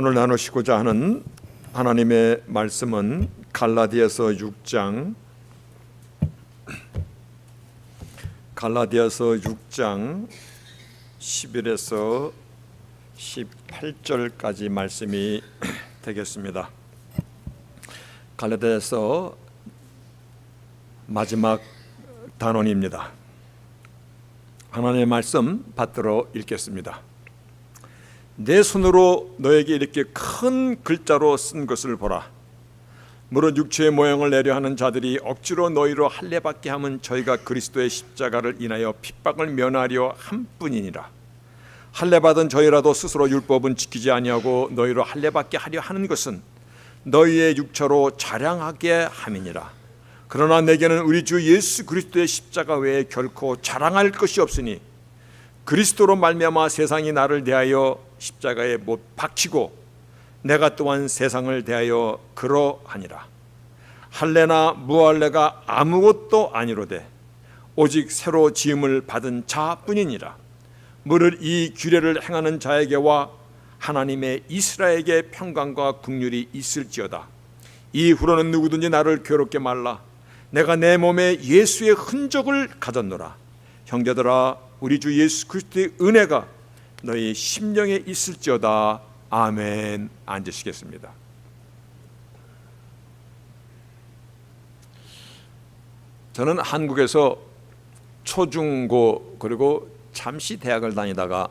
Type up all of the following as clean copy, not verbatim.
오늘 나누시고자 하는 하나님의 말씀은 갈라디아서 6장 11에서 18절까지 말씀이 되겠습니다. 갈라디아서 마지막 단원입니다. 하나님의 말씀 받들어 읽겠습니다. 내 손으로 너에게 이렇게 큰 글자로 쓴 것을 보라. 무릇 육체의 모형을 내려 하는 자들이 억지로 너희로 할례받게 하면 저희가 그리스도의 십자가를 인하여 핍박을 면하려 함뿐이니라. 할례받은 저희라도 스스로 율법은 지키지 아니하고 너희로 할례받게 하려 하는 것은 너희의 육체로 자랑하게 함이니라. 그러나 내게는 우리 주 예수 그리스도의 십자가 외에 결코 자랑할 것이 없으니 그리스도로 말미암아 세상이 나를 대하여 십자가에 못 박히고 내가 또한 세상을 대하여 그러하니라. 할례나 무할례가 아무것도 아니로되 오직 새로 지음을 받은 자뿐이니라. 무릇 이 규례를 행하는 자에게와 하나님의 이스라엘에게 평강과 긍휼이 있을지어다. 이후로는 누구든지 나를 괴롭게 말라. 내가 내 몸에 예수의 흔적을 가졌노라. 형제들아, 우리 주 예수 그리스도의 은혜가 너희 심령에 있을지어다. 아멘. 앉으시겠습니다. 저는 한국에서 초중고 그리고 잠시 대학을 다니다가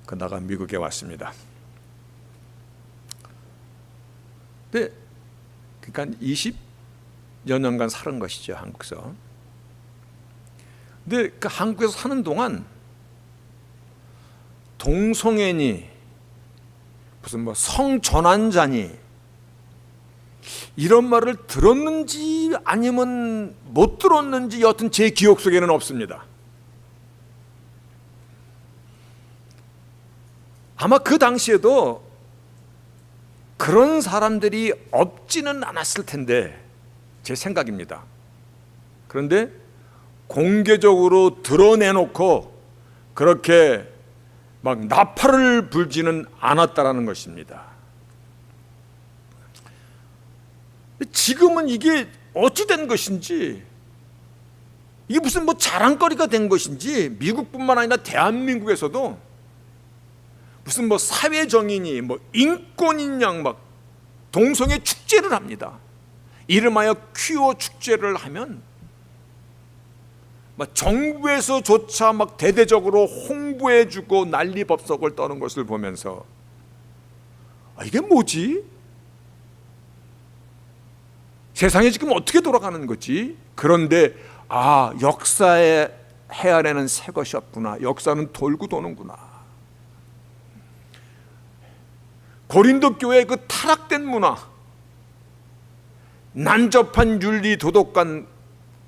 그러다가 미국에 왔습니다. 근데 그러니까 20여 년간 살은 것이죠, 한국에서. 근데 그 한국에서 사는 동안 동성애니 무슨 뭐 성전환자니 이런 말을 들었는지 아니면 못 들었는지 여튼 제 기억 속에는 없습니다. 아마 그 당시에도 그런 사람들이 없지는 않았을 텐데 제 생각입니다. 그런데 공개적으로 드러내놓고 그렇게 막 나팔을 불지는 않았다라는 것입니다. 지금은 이게 어찌 된 것인지, 이게 무슨 뭐 자랑거리가 된 것인지, 미국뿐만 아니라 대한민국에서도 무슨 뭐 사회정의니 뭐 인권인 양 막 동성애 축제를 합니다. 이름하여 퀴어 축제를 하면 막 정부에서조차 막 대대적으로 홍보해주고 난리법석을 떠는 것을 보면서 이게 뭐지? 세상이 지금 어떻게 돌아가는 거지? 그런데 역사의 헤아려는 새 것이 없구나. 역사는 돌고 도는구나. 고린도 교회의 그 타락된 문화, 난접한 윤리 도덕관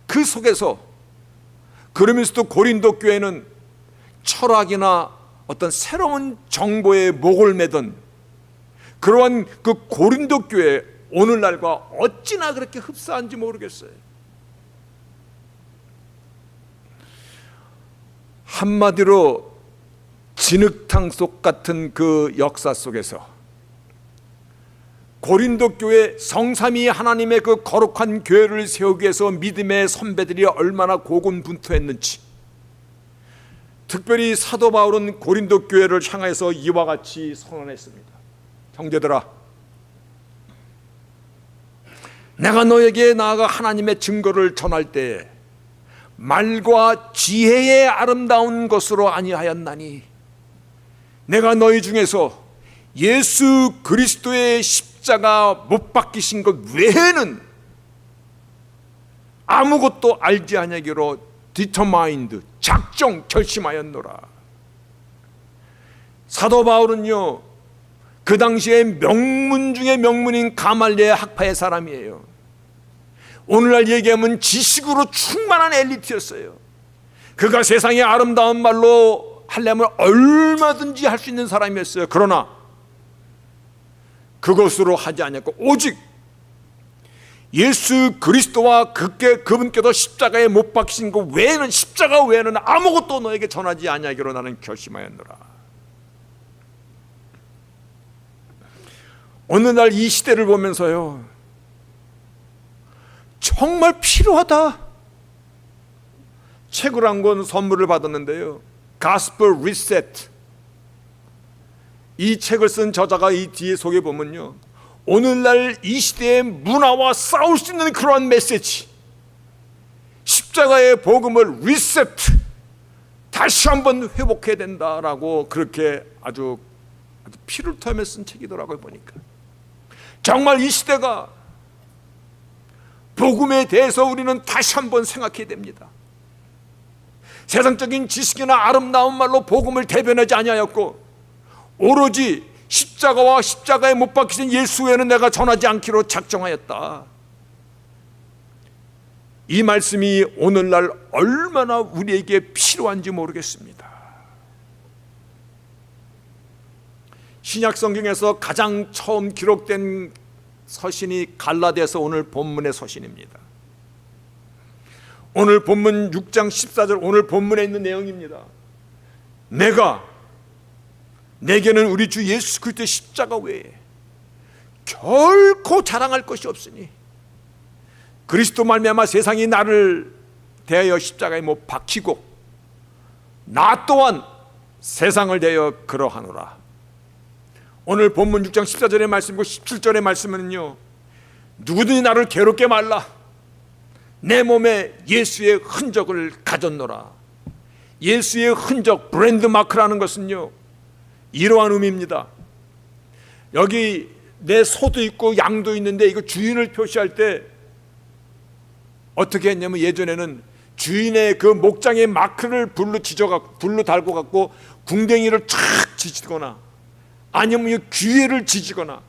그 속에서 그러면서도 고린도 교회는 철학이나 어떤 새로운 정보에 목을 매던 그러한 그 고린도 교회 오늘날과 어찌나 그렇게 흡사한지 모르겠어요. 한마디로 진흙탕 속 같은 그 역사 속에서 고린도 교회 성삼위 하나님의 그 거룩한 교회를 세우기 위해서 믿음의 선배들이 얼마나 고군분투했는지, 특별히 사도 바울은 고린도 교회를 향해서 이와 같이 선언했습니다. 형제들아, 내가 너에게 나아가 하나님의 증거를 전할 때에 말과 지혜의 아름다운 것으로 아니하였나니 내가 너희 중에서 예수 그리스도의 십자가 못 박히신 것 외에는 아무것도 알지 아니하기로 디터마인드 작정 결심하였노라. 사도 바울은요, 그 당시에 명문 중에 명문인 가말리엘 학파의 사람이에요. 오늘날 얘기하면 지식으로 충만한 엘리트였어요. 그가 세상의 아름다운 말로 하려면 얼마든지 할 수 있는 사람이었어요. 그러나 그것으로 하지 않았고 오직 예수 그리스도와 그분께서 십자가에 못 박히신 것 외에는, 십자가 외에는 아무것도 너에게 전하지 아니하기로 나는 결심하였노라. 오늘날 이 시대를 보면서요, 정말 필요하다. 책을 한 권 선물을 받았는데요, Gospel Reset. 이 책을 쓴 저자가 이 뒤에 속에 보면요, 오늘날 이 시대의 문화와 싸울 수 있는 그러한 메시지, 십자가의 복음을 리셋, 다시 한번 회복해야 된다라고 그렇게 아주 피를 토하며 쓴 책이더라고요. 보니까 정말 이 시대가 복음에 대해서 우리는 다시 한번 생각해야 됩니다. 세상적인 지식이나 아름다운 말로 복음을 대변하지 아니하였고, 오로지 십자가와 십자가에 못 박히신 예수 외에는 내가 전하지 않기로 작정하였다. 이 말씀이 오늘날 얼마나 우리에게 필요한지 모르겠습니다. 신약 성경에서 가장 처음 기록된 서신이 갈라디아서 오늘 본문의 서신입니다. 오늘 본문 6장 14절, 오늘 본문에 있는 내용입니다. 내게는 우리 주 예수 그리스도의 십자가 외에 결코 자랑할 것이 없으니 그리스도 말미암아 세상이 나를 대하여 십자가에 못 박히고 나 또한 세상을 대하여 그러하노라. 오늘 본문 6장 14절의 말씀이고 17절의 말씀은요, 누구든지 나를 괴롭게 말라. 내 몸에 예수의 흔적을 가졌노라. 예수의 흔적, 브랜드 마크라는 것은요, 이러한 의미입니다. 여기 내 소도 있고 양도 있는데 이거 주인을 표시할 때 어떻게 했냐면, 예전에는 주인의 그 목장의 마크를 불로 달고 갖고 궁뎅이를 쫙 지지거나 아니면 귀에를 지지거나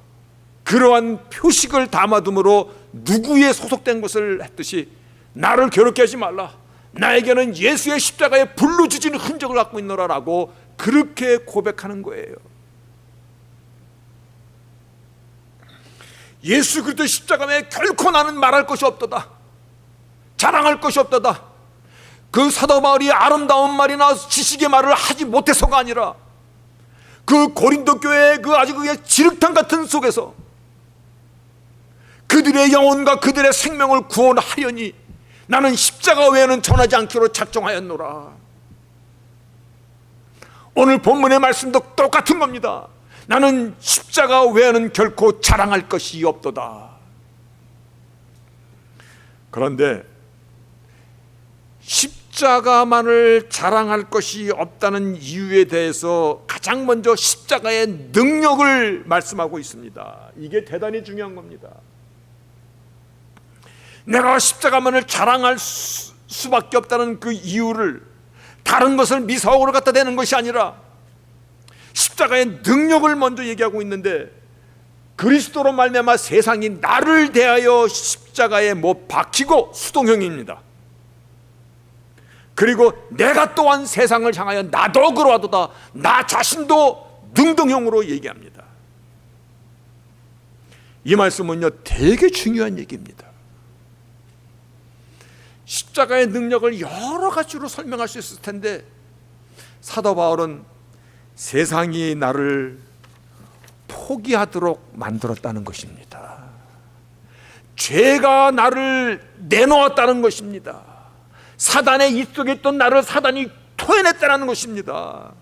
그러한 표식을 담아둠으로 누구에 소속된 것을 했듯이 나를 괴롭게 하지 말라. 나에게는 예수의 십자가에 불로 지진 흔적을 갖고 있노라라고 그렇게 고백하는 거예요. 예수 그리스도 십자가 외에 결코 나는 말할 것이 없도다, 자랑할 것이 없도다. 그 사도 바울이 아름다운 말이나 지식의 말을 하지 못해서가 아니라 그 고린도 교회의 그 아주 그냥 지륵탕 같은 속에서 그들의 영혼과 그들의 생명을 구원하려니 나는 십자가 외에는 전하지 않기로 작정하였노라. 오늘 본문의 말씀도 똑같은 겁니다. 나는 십자가 외에는 결코 자랑할 것이 없도다. 그런데 십자가만을 자랑할 것이 없다는 이유에 대해서 가장 먼저 십자가의 능력을 말씀하고 있습니다. 이게 대단히 중요한 겁니다. 내가 십자가만을 자랑할 수밖에 없다는 그 이유를 다른 것을 미사옥으로 갖다 대는 것이 아니라 십자가의 능력을 먼저 얘기하고 있는데, 그리스도로 말미암아 세상이 나를 대하여 십자가에 못 박히고 수동형입니다. 그리고 내가 또한 세상을 향하여 나도 그러하도다, 나 자신도 능동형으로 얘기합니다. 이 말씀은요, 되게 중요한 얘기입니다. 십자가의 능력을 여러 가지로 설명할 수 있을 텐데, 사도 바울은 세상이 나를 포기하도록 만들었다는 것입니다. 죄가 나를 내놓았다는 것입니다. 사단의 입속에 있던 나를 사단이 토해냈다는 것입니다.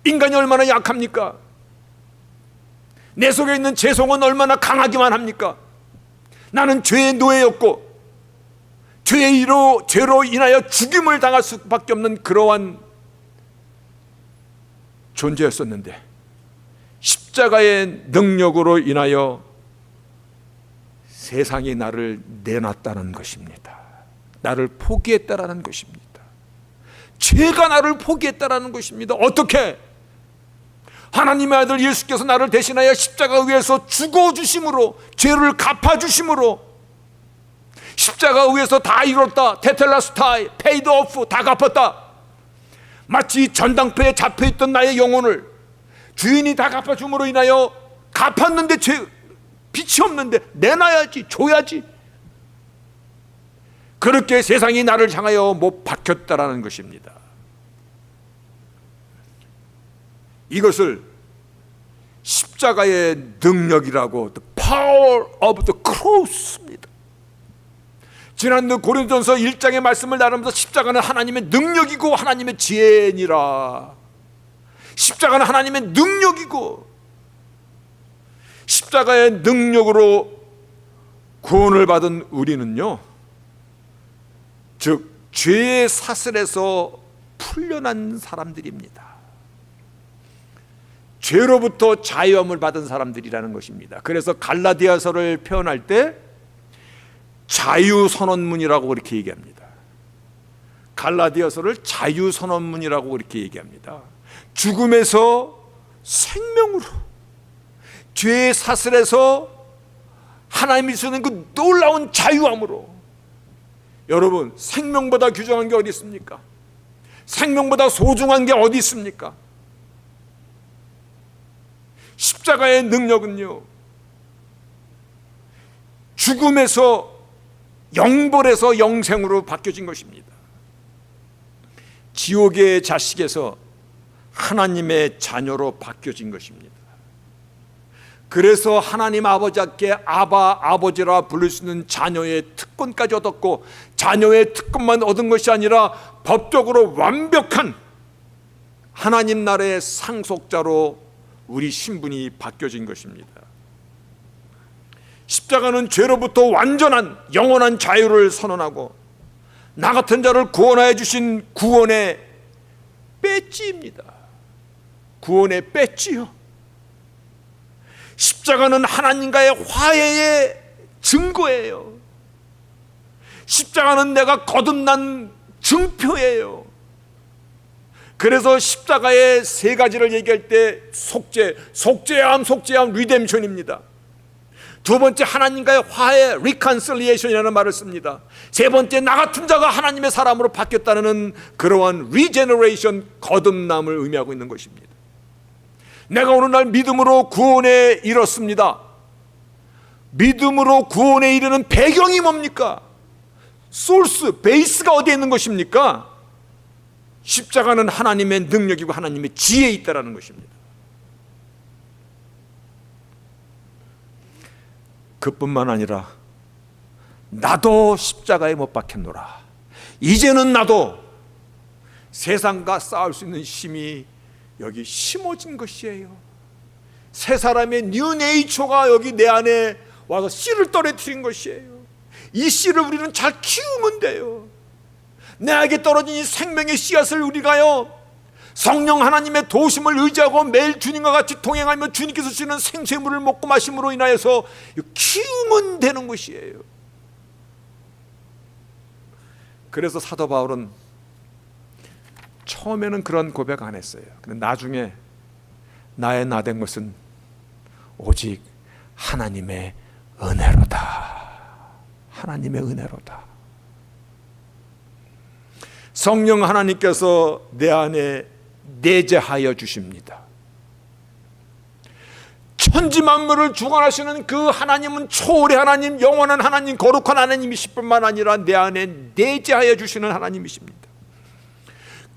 인간이 얼마나 약합니까? 내 속에 있는 죄성은 얼마나 강하기만 합니까? 나는 죄의 노예였고 죄로 인하여 죽임을 당할 수밖에 없는 그러한 존재였었는데, 십자가의 능력으로 인하여 세상이 나를 내놨다는 것입니다. 나를 포기했다라는 것입니다. 죄가 나를 포기했다라는 것입니다. 어떻게? 하나님의 아들 예수께서 나를 대신하여 십자가 위에서 죽어주심으로, 죄를 갚아주심으로, 십자가 위에서 다 이뤘다, 테텔라스타이, 페이드 오프, 다 갚았다. 마치 전당포에 잡혀있던 나의 영혼을 주인이 다 갚아줌으로 인하여 갚았는데 빛이 없는데 내놔야지, 줘야지. 그렇게 세상이 나를 향하여 못 박혔다라는 것입니다. 이것을 십자가의 능력이라고, the power of the cross입니다. 지난주 고린도전서 1장의 말씀을 나누면서 십자가는 하나님의 능력이고 하나님의 지혜니라. 십자가는 하나님의 능력이고, 십자가의 능력으로 구원을 받은 우리는요, 즉 죄의 사슬에서 풀려난 사람들입니다. 죄로부터 자유함을 받은 사람들이라는 것입니다. 그래서 갈라디아서를 표현할 때 자유선언문이라고 그렇게 얘기합니다. 갈라디아서를 자유선언문이라고 그렇게 얘기합니다. 죽음에서 생명으로, 죄의 사슬에서 하나님이 주는 그 놀라운 자유함으로. 여러분, 생명보다 귀중한 게 어디 있습니까? 생명보다 소중한 게 어디 있습니까? 십자가의 능력은요, 죽음에서 영벌에서 영생으로 바뀌어진 것입니다. 지옥의 자식에서 하나님의 자녀로 바뀌어진 것입니다. 그래서 하나님 아버지께 아바, 아버지라 부를 수 있는 자녀의 특권까지 얻었고, 자녀의 특권만 얻은 것이 아니라 법적으로 완벽한 하나님 나라의 상속자로 우리 신분이 바뀌어진 것입니다. 십자가는 죄로부터 완전한 영원한 자유를 선언하고, 나 같은 자를 구원하여 주신 구원의 배지입니다. 구원의 배지요. 십자가는 하나님과의 화해의 증거예요. 십자가는 내가 거듭난 증표예요. 그래서 십자가의 세 가지를 얘기할 때 속죄함, 리뎀션입니다. 두 번째, 하나님과의 화해, reconciliation이라는 말을 씁니다. 세 번째, 나 같은 자가 하나님의 사람으로 바뀌었다는 그러한 regeneration, 거듭남을 의미하고 있는 것입니다. 내가 오늘날 믿음으로 구원에 이뤘습니다. 믿음으로 구원에 이르는 배경이 뭡니까? 소스, 베이스가 어디에 있는 것입니까? 십자가는 하나님의 능력이고 하나님의 지혜에 있다는 것입니다. 그뿐만 아니라 나도 십자가에 못 박혔노라. 이제는 나도 세상과 싸울 수 있는 힘이 여기 심어진 것이에요. 새 사람의 뉴 네이처가 여기 내 안에 와서 씨를 떨어뜨린 것이에요. 이 씨를 우리는 잘 키우면 돼요. 내게 떨어진 이 생명의 씨앗을 우리가요, 성령 하나님의 도심을 의지하고 매일 주님과 같이 동행하며 주님께서 주시는 생수물을 먹고 마심으로 인하여서 키우면 되는 것이에요. 그래서 사도 바울은 처음에는 그런 고백 안 했어요. 근데 나중에 나의 나 된 것은 오직 하나님의 은혜로다. 하나님의 은혜로다. 성령 하나님께서 내 안에 내재하여 주십니다. 천지 만물을 주관하시는 그 하나님은 초월의 하나님, 영원한 하나님, 거룩한 하나님이실 뿐만 아니라 내 안에 내재하여 주시는 하나님이십니다.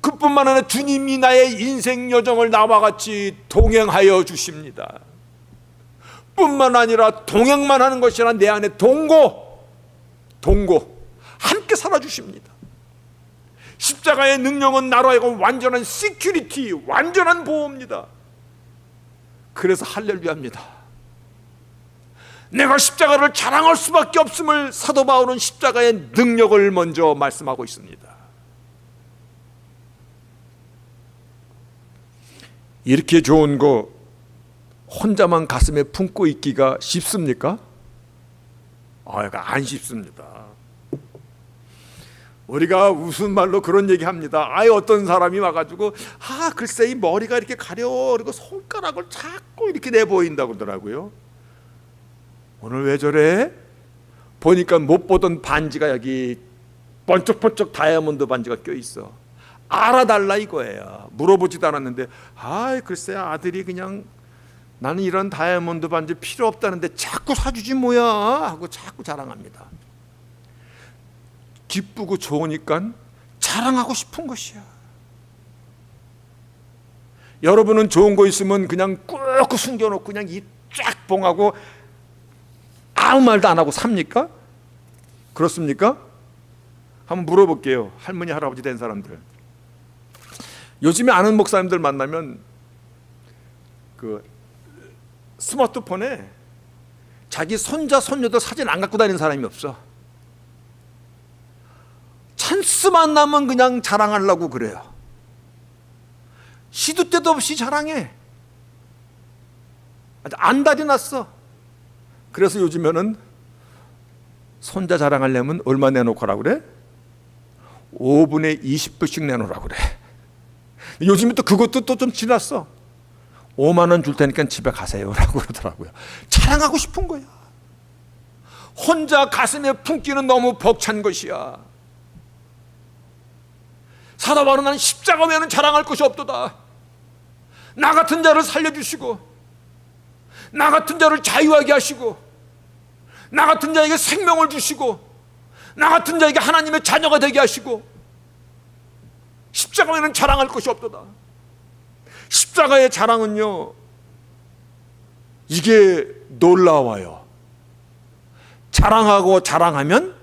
그뿐만 아니라 주님이 나의 인생 여정을 나와 같이 동행하여 주십니다. 뿐만 아니라 동행만 하는 것이 아니라 내 안에 동거 함께 살아주십니다. 십자가의 능력은 나로 하여금 완전한 시큐리티, 완전한 보호입니다. 그래서 할렐루야입니다. 내가 십자가를 자랑할 수밖에 없음을 사도 바울은 십자가의 능력을 먼저 말씀하고 있습니다. 이렇게 좋은 거 혼자만 가슴에 품고 있기가 쉽습니까? 안 쉽습니다. 우리가 무슨 말로 그런 얘기 합니다. 어떤 사람이 와가지고 글쎄 이 머리가 이렇게 가려, 그리고 손가락을 자꾸 이렇게 내보인다고 그러더라고요. 오늘 왜 저래? 보니까 못 보던 반지가 여기 번쩍번쩍 다이아몬드 반지가 껴있어. 알아달라 이거예요. 물어보지도 않았는데 글쎄 아들이 그냥 나는 이런 다이아몬드 반지 필요 없다는데 자꾸 사주지 뭐야 하고 자꾸 자랑합니다. 기쁘고 좋으니까 자랑하고 싶은 것이야. 여러분은 좋은 거 있으면 그냥 꾹 뚫고 숨겨놓고 그냥 이 쫙 봉하고 아무 말도 안 하고 삽니까? 그렇습니까? 한번 물어볼게요. 할머니 할아버지 된 사람들. 요즘에 아는 목사님들 만나면 그 스마트폰에 자기 손자 손녀들 사진 안 갖고 다니는 사람이 없어. 찬스만 나면 그냥 자랑하려고 그래요. 시도 때도 없이 자랑해. 안달이 났어. 그래서 요즘에는 손자 자랑하려면 얼마 내놓고 하라고 그래? 5분에 20불씩 내놓으라고 그래. 요즘에 또 그것도 또 좀 지났어. 5만 원 줄 테니까 집에 가세요라고 그러더라고요. 자랑하고 싶은 거야. 혼자 가슴에 품기는 너무 벅찬 것이야. 사도 바울은 나는 십자가 외에는 자랑할 것이 없도다. 나 같은 자를 살려주시고, 나 같은 자를 자유하게 하시고, 나 같은 자에게 생명을 주시고, 나 같은 자에게 하나님의 자녀가 되게 하시고, 십자가 외에는 자랑할 것이 없도다. 십자가의 자랑은요, 이게 놀라워요. 자랑하고 자랑하면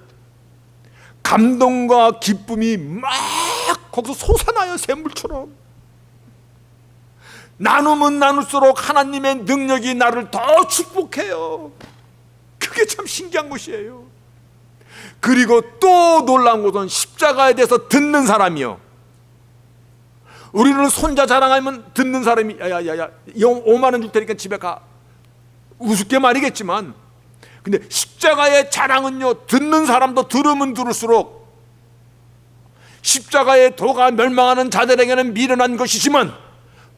감동과 기쁨이 막 거기서 솟아나요. 샘물처럼. 나누면 나눌수록 하나님의 능력이 나를 더 축복해요. 그게 참 신기한 것이에요. 그리고 또 놀라운 것은 십자가에 대해서 듣는 사람이요. 우리는 손자 자랑하면 듣는 사람이 야야야야 5만 원 줄 테니까 집에 가. 우습게 말이겠지만, 근데 십자가의 자랑은요, 듣는 사람도 들으면 들을수록 십자가의 도가 멸망하는 자들에게는 미련한 것이지만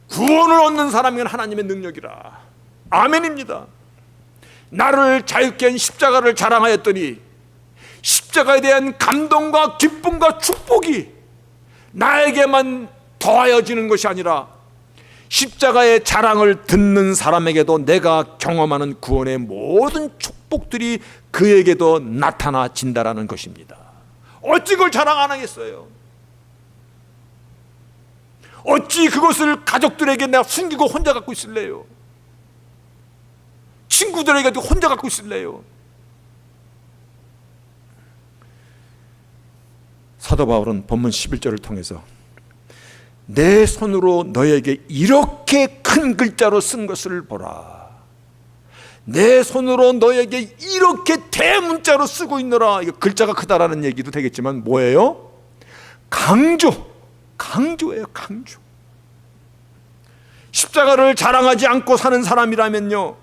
구원을 얻는 사람에게는 하나님의 능력이라. 아멘입니다. 나를 자유케 한 십자가를 자랑하였더니 십자가에 대한 감동과 기쁨과 축복이 나에게만 더하여지는 것이 아니라 십자가의 자랑을 듣는 사람에게도 내가 경험하는 구원의 모든 축복들이 그에게도 나타나진다라는 것입니다. 어찌 그걸 자랑 안 하겠어요? 어찌 그것을 가족들에게 내가 숨기고 혼자 갖고 있을래요? 친구들에게 혼자 갖고 있을래요? 사도 바울은 본문 11절을 통해서 내 손으로 너에게 이렇게 큰 글자로 쓴 것을 보라. 내 손으로 너에게 이렇게 대문자로 쓰고 있노라. 이거 글자가 크다라는 얘기도 되겠지만 뭐예요? 강조예요. 강조. 십자가를 자랑하지 않고 사는 사람이라면요,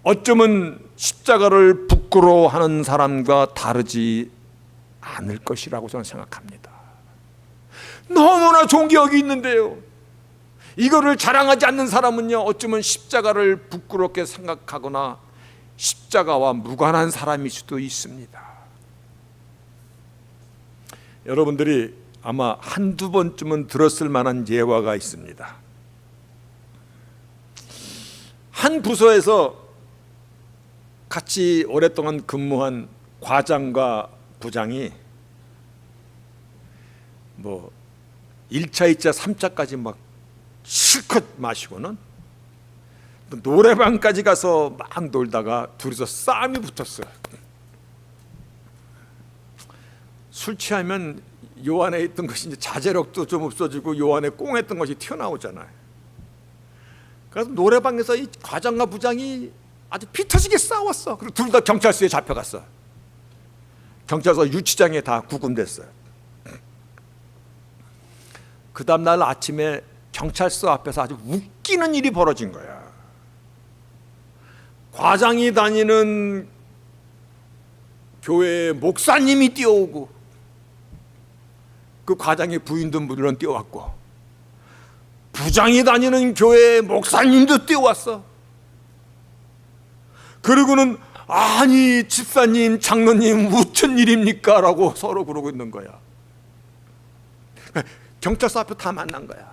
어쩌면 십자가를 부끄러워하는 사람과 다르지 않을 것이라고 저는 생각합니다. 너무나 좋은 게 여기 있는데요, 이거를 자랑하지 않는 사람은요, 어쩌면 십자가를 부끄럽게 생각하거나 십자가와 무관한 사람일 수도 있습니다. 여러분들이 아마 한두 번쯤은 들었을 만한 예화가 있습니다. 한 부서에서 같이 오랫동안 근무한 과장과 부장이 뭐 1차, 2차, 3차까지 막 실컷 마시고는 또 노래방까지 가서 막 놀다가 둘이서 싸움이 붙었어요. 술 취하면 요 안에 있던 것이 이제 자제력도 좀 없어지고 요 안에 꽁했던 것이 튀어나오잖아요. 그래서 노래방에서 이 과장과 부장이 아주 피 터지게 싸웠어. 그리고 둘 다 경찰서에 잡혀갔어. 경찰서 유치장에 다 구금됐어요. 그 다음날 아침에 경찰서 앞에서 아주 웃기는 일이 벌어진 거야. 과장이 다니는 교회 목사님이 뛰어오고 그 과장의 부인도 물론 뛰어왔고, 부장이 다니는 교회 목사님도 뛰어왔어. 그리고는 아니 집사님, 장로님 무슨 일입니까? 라고 서로 그러고 있는 거야. 경찰서 앞에 다 만난 거야.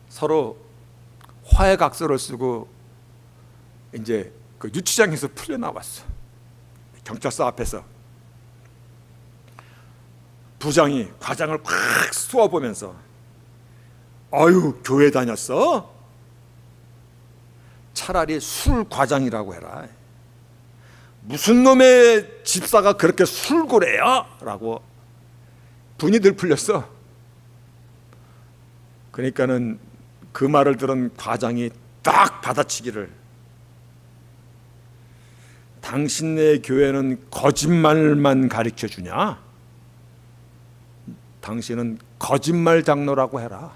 서로 화해각서를 쓰고 이제 그 유치장에서 풀려나왔어. 경찰서 앞에서 부장이 과장을 콱 쏘아보면서 아유, 교회 다녔어? 차라리 술 과장이라고 해라. 무슨 놈의 집사가 그렇게 술고래야? 라고 분이 들 풀렸어. 그러니까는 그 말을 들은 과장이 딱 받아치기를, 당신네 교회는 거짓말만 가르쳐 주냐? 당신은 거짓말 장로라고 해라.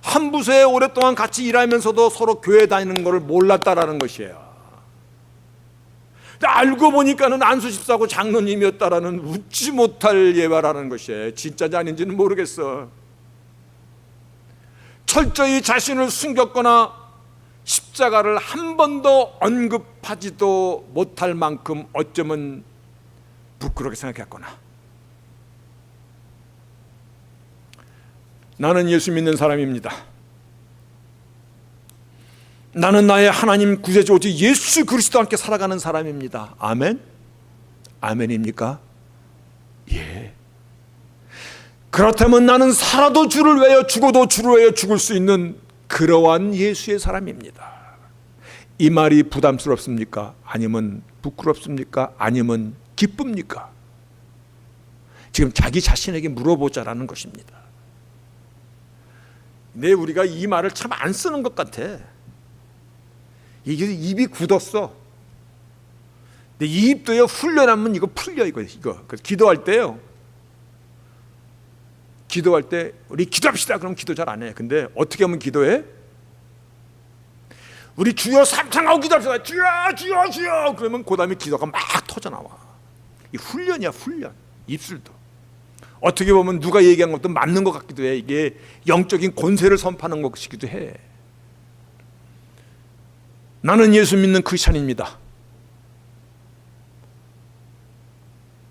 한 부서에 오랫동안 같이 일하면서도 서로 교회 다니는 것을 몰랐다라는 것이에요. 알고 보니까는 안수 집사고 장로님이었다라는 웃지 못할 예화라는 것이에요. 진짜인지 아닌지는 모르겠어. 철저히 자신을 숨겼거나 십자가를 한 번도 언급하지도 못할 만큼 어쩌면 부끄럽게 생각했거나. 나는 예수 믿는 사람입니다. 나는 나의 하나님 구세주 오직 예수 그리스도와 함께 살아가는 사람입니다. 아멘? 아멘입니까? 예. 그렇다면 나는 살아도 주를 위하여 죽어도 주를 위하여 죽을 수 있는 그러한 예수의 사람입니다. 이 말이 부담스럽습니까? 아니면 부끄럽습니까? 아니면 기쁩니까? 지금 자기 자신에게 물어보자라는 것입니다. 근데 우리가 이 말을 참 안 쓰는 것 같아. 이게 입이 굳었어. 근데 이 입도요, 훈련하면 이거 풀려, 이거. 그래서 기도할 때요, 기도할 때 우리 기도합시다. 그럼 기도 잘 안 해. 근데 어떻게 하면 기도해? 우리 주여 삼창하고 기도합시다. 주여 주여 주여. 그러면 그 다음에 기도가 막 터져나와. 이 훈련이야, 훈련. 입술도 어떻게 보면 누가 얘기한 것도 맞는 것 같기도 해. 이게 영적인 권세를 선포하는 것이기도 해. 나는 예수 믿는 크리스찬입니다.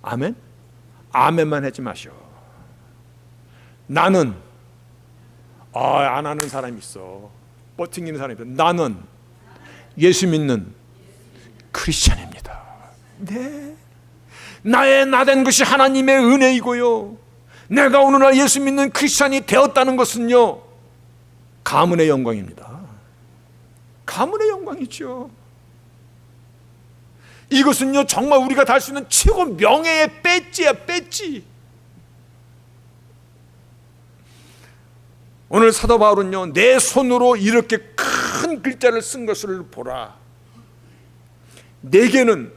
아멘? 아멘만 하지 마시오. 나는 안 하는 사람이 있어. 버팅기는 사람이 있어. 나는 예수 믿는 크리스찬입니다. 네. 나의 나된 것이 하나님의 은혜이고요, 내가 오늘날 예수 믿는 크리스찬이 되었다는 것은요, 가문의 영광입니다. 가문의 영광이죠. 이것은요, 정말 우리가 달 수 있는 최고 명예의 배지야, 배지. 오늘 사도 바울은요, 내 손으로 이렇게 큰 글자를 쓴 것을 보라. 내게는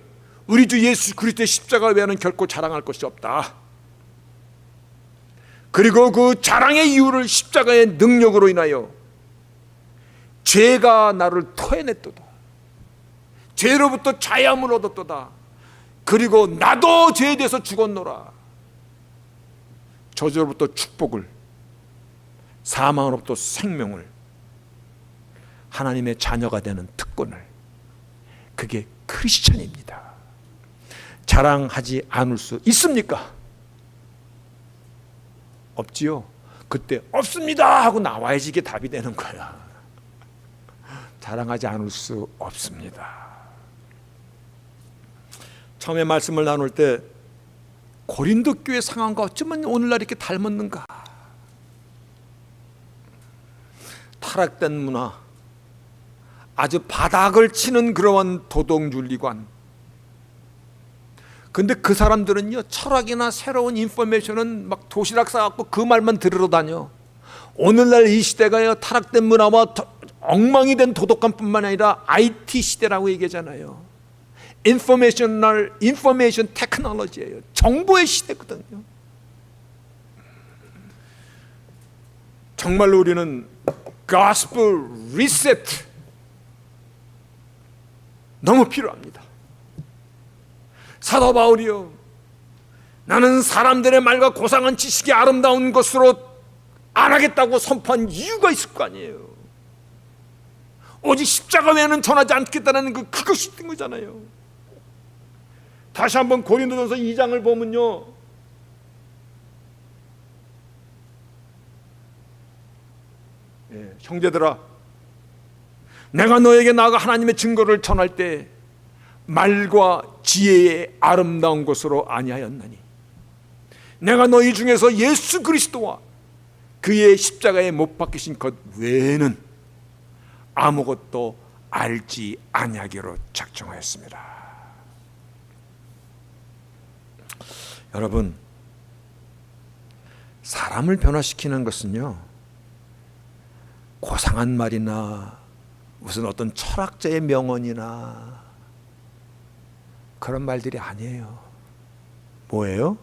우리 주 예수 그리스도의 십자가 외에는 결코 자랑할 것이 없다. 그리고 그 자랑의 이유를 십자가의 능력으로 인하여 죄가 나를 토해냈도다. 죄로부터 자유함을 얻었도다. 그리고 나도 죄에 대해서 죽었노라. 저주로부터 축복을, 사망으로부터 생명을, 하나님의 자녀가 되는 특권을. 그게 크리스찬입니다. 자랑하지 않을 수 있습니까? 없지요. 그때 없습니다 하고 나와야지 이게 답이 되는 거야. 자랑하지 않을 수 없습니다. 처음에 말씀을 나눌 때 고린도 교회 상황과 어쩌면 오늘날 이렇게 닮았는가. 타락된 문화, 아주 바닥을 치는 그러한 도덕윤리관. 근데 그 사람들은요, 철학이나 새로운 인포메이션은 막 도시락 싸갖고 그 말만 들으러 다녀. 오늘날 이 시대가요, 타락된 문화와 엉망이 된 도덕관뿐만 아니라 IT 시대라고 얘기하잖아요. 인포메이션 테크놀로지예요. 정보의 시대거든요. 정말로 우리는 gospel reset 너무 필요합니다. 사도 바울이요, 나는 사람들의 말과 고상한 지식이 아름다운 것으로 안 하겠다고 선포한 이유가 있을 거 아니에요. 오직 십자가 외에는 전하지 않겠다는 그것이 있던 거잖아요. 다시 한번 고린도전서 2장을 보면요, 형제들아, 내가 너에게 나아가 하나님의 증거를 전할 때 말과 지혜의 아름다운 것으로 아니하였나니 내가 너희 중에서 예수 그리스도와 그의 십자가에 못 박히신 것 외에는 아무것도 알지 아니하기로 작정하였습니다. 여러분, 사람을 변화시키는 것은요, 고상한 말이나 무슨 어떤 철학자의 명언이나 그런 말들이 아니에요. 뭐예요?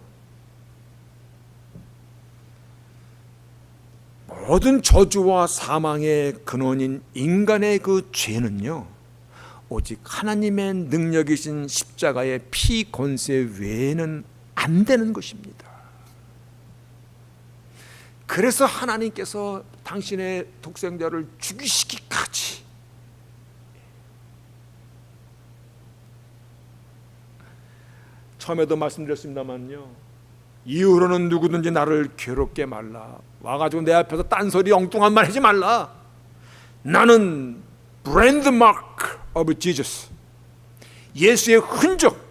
모든 저주와 사망의 근원인 인간의 그 죄는요, 오직 하나님의 능력이신 십자가의 피 권세 외에는 안 되는 것입니다. 그래서 하나님께서 당신의 독생자를 죽이시기까지 처음에도 말씀드렸습니다만요, 이후로는 누구든지 나를 괴롭게 말라, 와가지고 내 앞에서 딴소리 엉뚱한 말 하지 말라. 나는 브랜드 마크 오브 지저스, 예수의 흔적,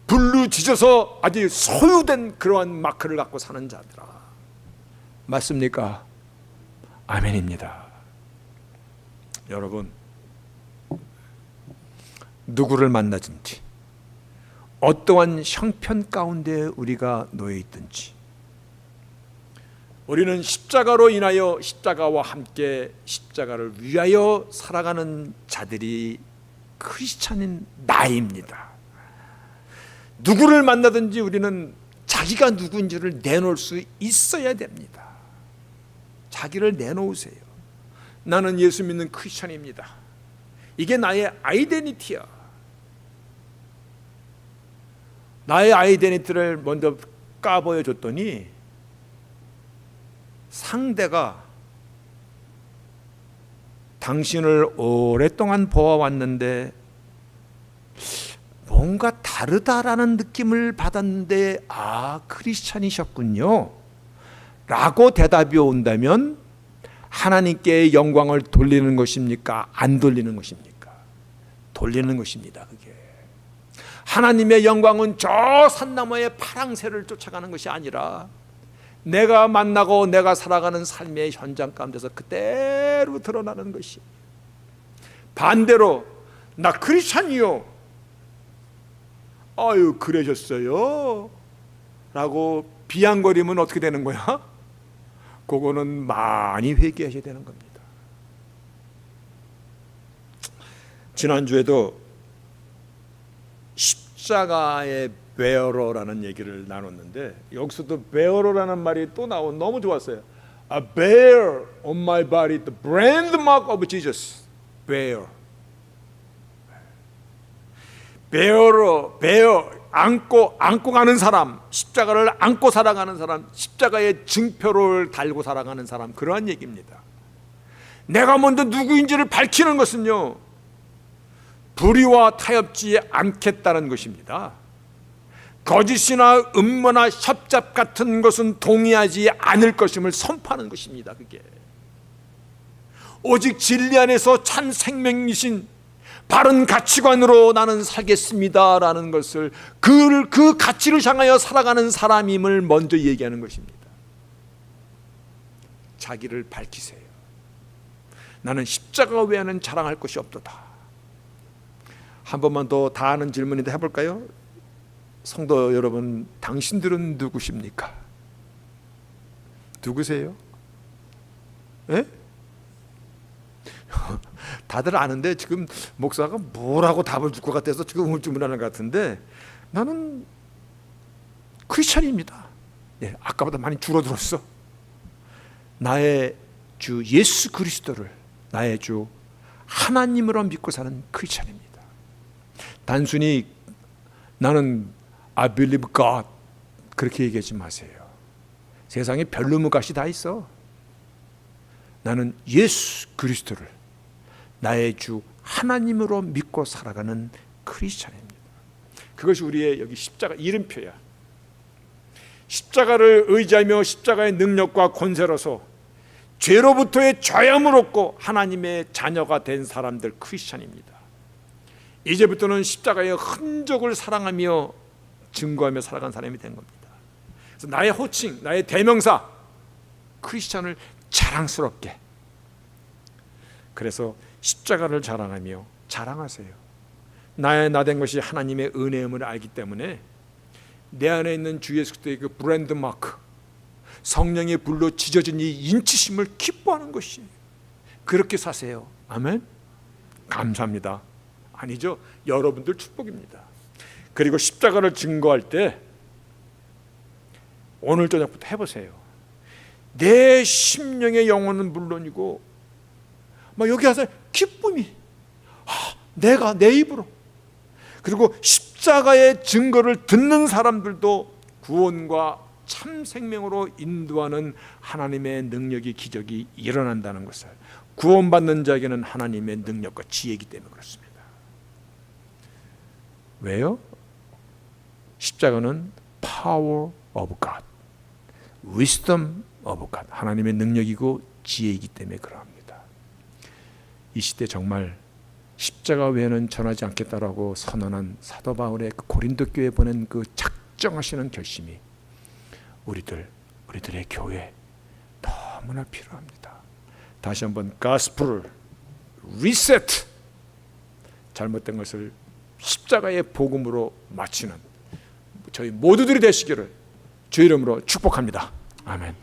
불르짖어서 아주 소유된 그러한 마크를 갖고 사는 자들아. 맞습니까? 아멘입니다. 여러분, 누구를 만나든지 어떠한 형편 가운데 우리가 놓여 있든지 우리는 십자가로 인하여 십자가와 함께 십자가를 위하여 살아가는 자들이 크리스찬인 나입니다. 누구를 만나든지 우리는 자기가 누구인지를 내놓을 수 있어야 됩니다. 자기를 내놓으세요. 나는 예수 믿는 크리스찬입니다. 이게 나의 아이덴티티야. 나의 아이덴티티를 먼저 까보여줬더니 상대가 당신을 오랫동안 보아왔는데 뭔가 다르다라는 느낌을 받았는데, 아, 크리스찬이셨군요 라고 대답이 온다면 하나님께 영광을 돌리는 것입니까? 안 돌리는 것입니까? 돌리는 것입니다. 그게 하나님의 영광은 저 산나무의 파랑새를 쫓아가는 것이 아니라 내가 만나고 내가 살아가는 삶의 현장 가운데서 그대로 드러나는 것이. 반대로 나 크리스찬이요, 아유 그러셨어요 라고 비양거리면 어떻게 되는 거야? 그거는 많이 회개하셔야 되는 겁니다. 지난주에도 십자가의 bearer라는 얘기를 나눴는데 여기서도 bearer라는 말이 또 너무 좋았어요. I bear on my body the brand mark of Jesus. bear. bear 안고 가는 사람, 십자가를 안고 살아가는 사람, 십자가의 증표를 달고 살아가는 사람, 그러한 얘기입니다. 내가 먼저 누구인지를 밝히는 것은요, 불의와 타협지 않겠다는 것입니다. 거짓이나 음모나 협잡 같은 것은 동의하지 않을 것임을 선포하는 것입니다. 그게 오직 진리 안에서 참 생명이신 바른 가치관으로 나는 살겠습니다라는 것을, 그 가치를 향하여 살아가는 사람임을 먼저 얘기하는 것입니다. 자기를 밝히세요. 나는 십자가 외에는 자랑할 것이 없도다. 한 번만 더 다 아는 질문인데 해볼까요? 성도 여러분, 당신들은 누구십니까? 누구세요? 예? 다들 아는데 지금 목사가 뭐라고 답을 줄 것 같아서 지금 우물쭈물하는 것 같은데, 나는 크리스찬입니다. 예, 아까보다 많이 줄어들었어. 나의 주 예수 그리스도를 나의 주 하나님으로 믿고 사는 크리스찬입니다. 단순히 나는 I believe God 그렇게 얘기하지 마세요. 세상에 별로무가시 다 있어. 나는 예수 그리스도를 나의 주 하나님으로 믿고 살아가는 크리스찬입니다. 그것이 우리의 여기 십자가 이름표야. 십자가를 의지하며 십자가의 능력과 권세로서 죄로부터의 자유함을 얻고 하나님의 자녀가 된 사람들, 크리스찬입니다. 이제부터는 십자가의 흔적을 사랑하며 증거하며 살아간 사람이 된 겁니다. 그래서 나의 호칭, 나의 대명사, 크리스찬을 자랑스럽게. 그래서 십자가를 자랑하며 자랑하세요. 나의 나된 것이 하나님의 은혜임을 알기 때문에 내 안에 있는 주 예수 그리스도의 그 브랜드 마크, 성령의 불로 지져진 이 인치심을 기뻐하는 것이, 그렇게 사세요. 아멘. 감사합니다. 아니죠. 여러분들 축복입니다. 그리고 십자가를 증거할 때 오늘 저녁부터 해보세요. 내 심령의 영혼은 물론이고 막 여기 와서 기쁨이, 내가 내 입으로, 그리고 십자가의 증거를 듣는 사람들도 구원과 참 생명으로 인도하는 하나님의 능력이, 기적이 일어난다는 것을, 구원받는 자에게는 하나님의 능력과 지혜이기 때문에 그렇습니다. 왜요? 십자가는 power of God, wisdom of God, 하나님의 능력이고 지혜이기 때문에 그러합니다. 이 시대 정말 십자가 외에는 전하지 않겠다라고 선언한 사도 바울의 그 고린도 교회에 보낸 그 작정하시는 결심이 우리들의 교회에 너무나 필요합니다. 다시 한번 가스프를 리셋, 잘못된 것을 십자가의 복음으로 마치는 저희 모두들이 되시기를 주 이름으로 축복합니다. 아멘.